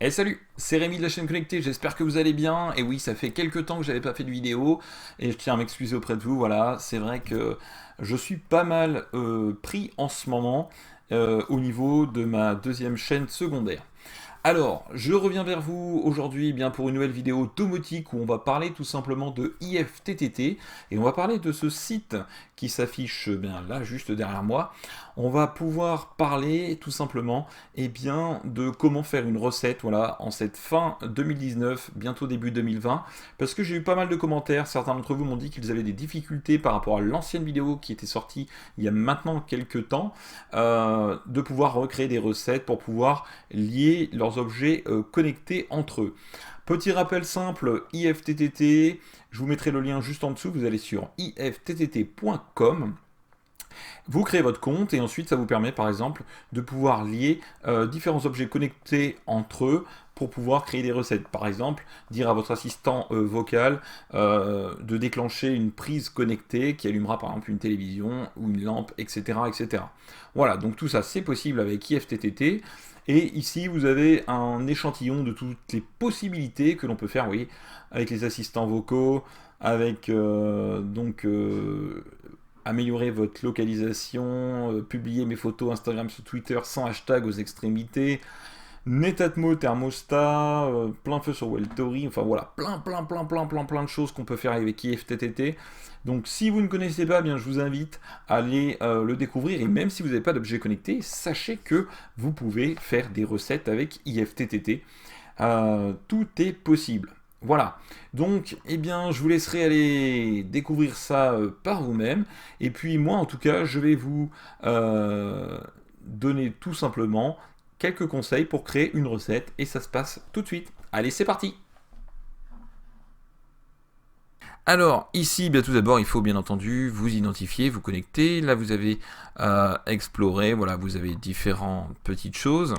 Et salut, c'est Rémi de la chaîne Connectée, j'espère que vous allez bien. Et oui, ça fait quelques temps que j'avais pas fait de vidéo et je tiens à m'excuser auprès de vous. Voilà, c'est vrai que je suis pas mal pris en ce moment au niveau de ma deuxième chaîne secondaire. Alors, je reviens vers vous aujourd'hui bien pour une nouvelle vidéo domotique où on va parler tout simplement de IFTTT et on va parler de ce site qui s'affiche bien là juste derrière moi. On va pouvoir parler tout simplement bien de comment faire une recette voilà en cette fin 2019, bientôt début 2020 parce que j'ai eu pas mal de commentaires, certains d'entre vous m'ont dit qu'ils avaient des difficultés par rapport à l'ancienne vidéo qui était sortie il y a maintenant quelques temps de pouvoir recréer des recettes pour pouvoir lier leurs objets connectés entre eux. Petit rappel simple, IFTTT, je vous mettrai le lien juste en dessous, vous allez sur ifttt.com. Vous créez votre compte et ensuite ça vous permet par exemple de pouvoir lier différents objets connectés entre eux pour pouvoir créer des recettes. Par exemple, dire à votre assistant vocal de déclencher une prise connectée qui allumera par exemple une télévision ou une lampe, etc. etc. Voilà, donc tout ça c'est possible avec IFTTT. Et ici, vous avez un échantillon de toutes les possibilités que l'on peut faire, oui, avec les assistants vocaux, avec améliorer votre localisation, publier mes photos Instagram sur Twitter sans hashtag aux extrémités, Netatmo thermostat, plein feu sur Weltory, enfin voilà, plein de choses qu'on peut faire avec IFTTT. Donc si vous ne connaissez pas, bien je vous invite à aller le découvrir et même si vous n'avez pas d'objet connecté, sachez que vous pouvez faire des recettes avec IFTTT. Tout est possible. Voilà, donc eh bien, je vous laisserai aller découvrir ça par vous-même. Et puis moi, en tout cas, je vais vous donner tout simplement quelques conseils pour créer une recette. Et ça se passe tout de suite. Allez, c'est parti! Alors, ici, bien tout d'abord, il faut bien entendu vous identifier, vous connecter. Là, vous avez exploré, voilà, vous avez différentes petites choses.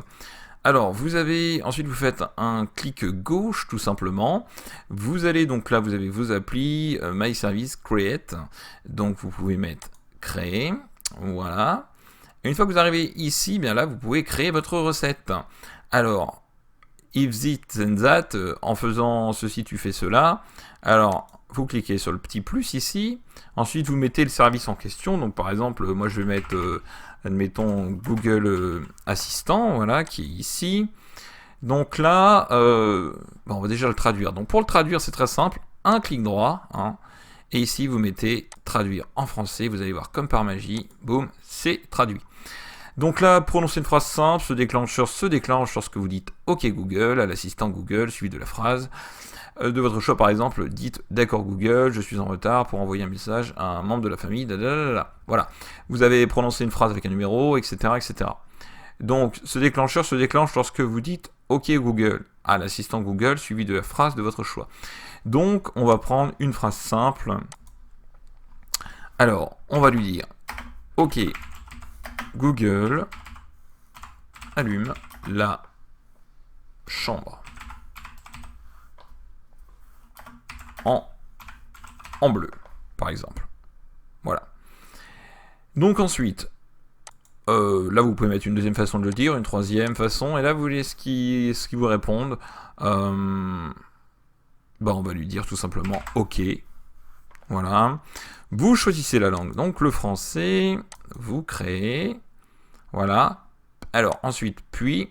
Alors, ensuite vous faites un clic gauche tout simplement. Vous allez donc là, vous avez vos applis, My Service, Create. Donc vous pouvez mettre créer, voilà. Et une fois que vous arrivez ici, bien là, vous pouvez créer votre recette. Alors, if this then that, en faisant ceci, tu fais cela. Alors, vous cliquez sur le petit plus ici. Ensuite, vous mettez le service en question. Donc, par exemple, moi, je vais mettre, admettons, Google Assistant, voilà, qui est ici. Donc là, on va déjà le traduire. Donc, pour le traduire, c'est très simple. Un clic droit, hein, et ici, vous mettez traduire en français. Vous allez voir, comme par magie, boum, c'est traduit. Donc là, prononcer une phrase simple, ce déclencheur se déclenche lorsque vous dites OK Google à l'assistant Google, suivi de la phrase de votre choix. Par exemple, dites d'accord Google, je suis en retard pour envoyer un message à un membre de la famille. Voilà, vous avez prononcé une phrase avec un numéro, etc., etc. Donc, ce déclencheur se déclenche lorsque vous dites OK Google à l'assistant Google, suivi de la phrase de votre choix. Donc, on va prendre une phrase simple. Alors, on va lui dire OK Google, allume la chambre en bleu, par exemple. Voilà. Donc ensuite, là vous pouvez mettre une deuxième façon de le dire, une troisième façon, et là vous voulez ce qui vous répondent. On va lui dire tout simplement OK. Voilà. Vous choisissez la langue, donc le français, vous créez. Voilà. Alors ensuite, puis,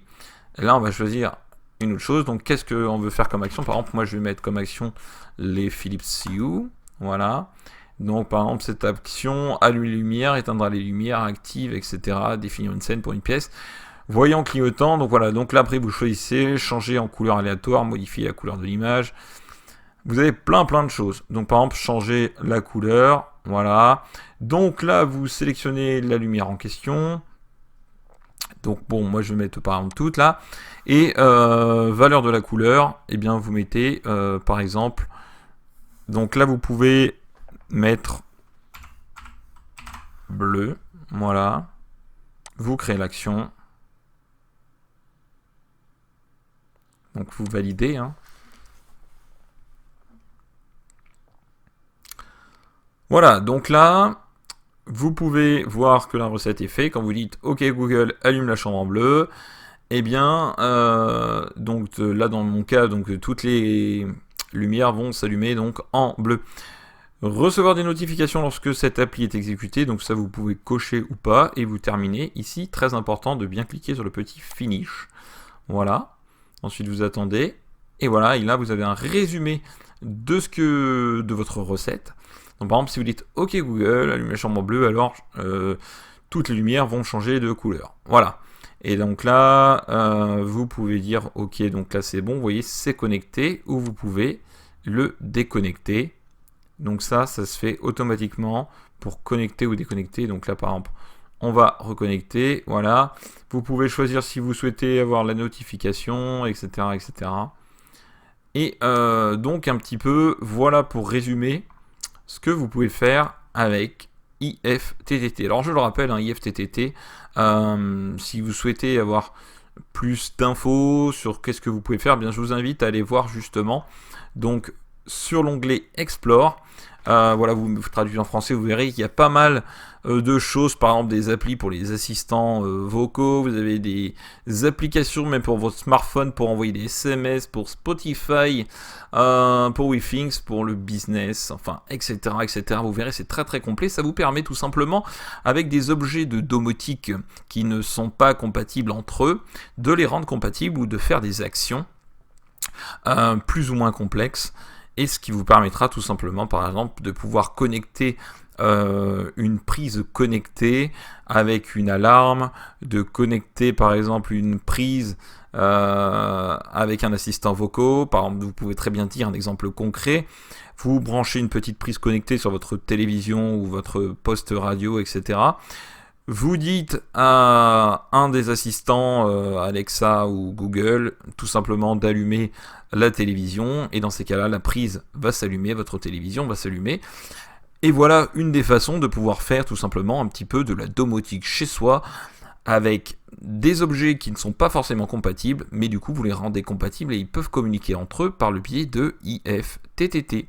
là on va choisir une autre chose. Donc qu'est-ce qu'on veut faire comme action? Par exemple, moi je vais mettre comme action les Philips Hue. Voilà. Donc par exemple, cette action, allumer les lumières, éteindra les lumières, active, etc. Définir une scène pour une pièce. Voyant clignotant, donc voilà. Donc là après vous choisissez, changer en couleur aléatoire, modifier la couleur de l'image. Vous avez plein de choses. Donc par exemple, changer la couleur. Voilà. Donc là, vous sélectionnez la lumière en question. Donc bon, moi je vais mettre par exemple toute là. Et valeur de la couleur, eh bien vous mettez par exemple, donc là vous pouvez mettre bleu, voilà. Vous créez l'action. Donc vous validez, hein. Voilà, donc là, vous pouvez voir que la recette est faite. Quand vous dites OK Google, allume la chambre en bleu, eh bien, donc là dans mon cas, donc toutes les lumières vont s'allumer donc en bleu. Recevoir des notifications lorsque cette appli est exécutée, donc ça vous pouvez cocher ou pas, et vous terminez. Ici, très important de bien cliquer sur le petit finish. Voilà. Ensuite, vous attendez. Et voilà, et là, vous avez un résumé de votre recette. Donc, par exemple, si vous dites OK Google, allume la chambre bleue, alors toutes les lumières vont changer de couleur. Voilà. Et donc là, vous pouvez dire OK, donc là c'est bon, vous voyez, c'est connecté, ou vous pouvez le déconnecter. Donc ça se fait automatiquement pour connecter ou déconnecter. Donc là, par exemple, on va reconnecter. Voilà. Vous pouvez choisir si vous souhaitez avoir la notification, etc. etc. Et donc un petit peu, voilà pour résumer ce que vous pouvez faire avec IFTTT. Alors je le rappelle, hein, IFTTT, si vous souhaitez avoir plus d'infos sur qu'est-ce que vous pouvez faire, eh bien je vous invite à aller voir justement donc sur l'onglet Explore. Voilà, vous traduisez en français, vous verrez qu'il y a pas mal de choses, par exemple des applis pour les assistants vocaux, vous avez des applications même pour votre smartphone pour envoyer des SMS, pour Spotify, pour WeThings, pour le business, enfin, etc., etc. Vous verrez, c'est très très complet. Ça vous permet tout simplement, avec des objets de domotique qui ne sont pas compatibles entre eux, de les rendre compatibles ou de faire des actions plus ou moins complexes. Et ce qui vous permettra tout simplement, par exemple, de pouvoir connecter une prise connectée avec une alarme, de connecter par exemple une prise avec un assistant vocal. Par exemple, vous pouvez très bien dire un exemple concret. Vous branchez une petite prise connectée sur votre télévision ou votre poste radio, etc. Vous dites à un des assistants, Alexa ou Google, tout simplement d'allumer la télévision, et dans ces cas-là, la prise va s'allumer, votre télévision va s'allumer. Et voilà une des façons de pouvoir faire tout simplement un petit peu de la domotique chez soi, avec des objets qui ne sont pas forcément compatibles, mais du coup vous les rendez compatibles et ils peuvent communiquer entre eux par le biais de IFTTT.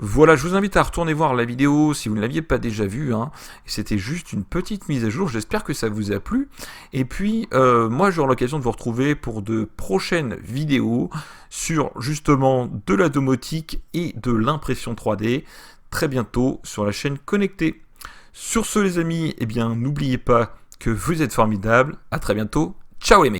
Voilà, je vous invite à retourner voir la vidéo si vous ne l'aviez pas déjà vue. Hein. C'était juste une petite mise à jour, j'espère que ça vous a plu. Et puis, moi j'aurai l'occasion de vous retrouver pour de prochaines vidéos sur justement de la domotique et de l'impression 3D, très bientôt sur la chaîne Connecté. Sur ce les amis, eh bien n'oubliez pas que vous êtes formidables, à très bientôt, ciao les mecs.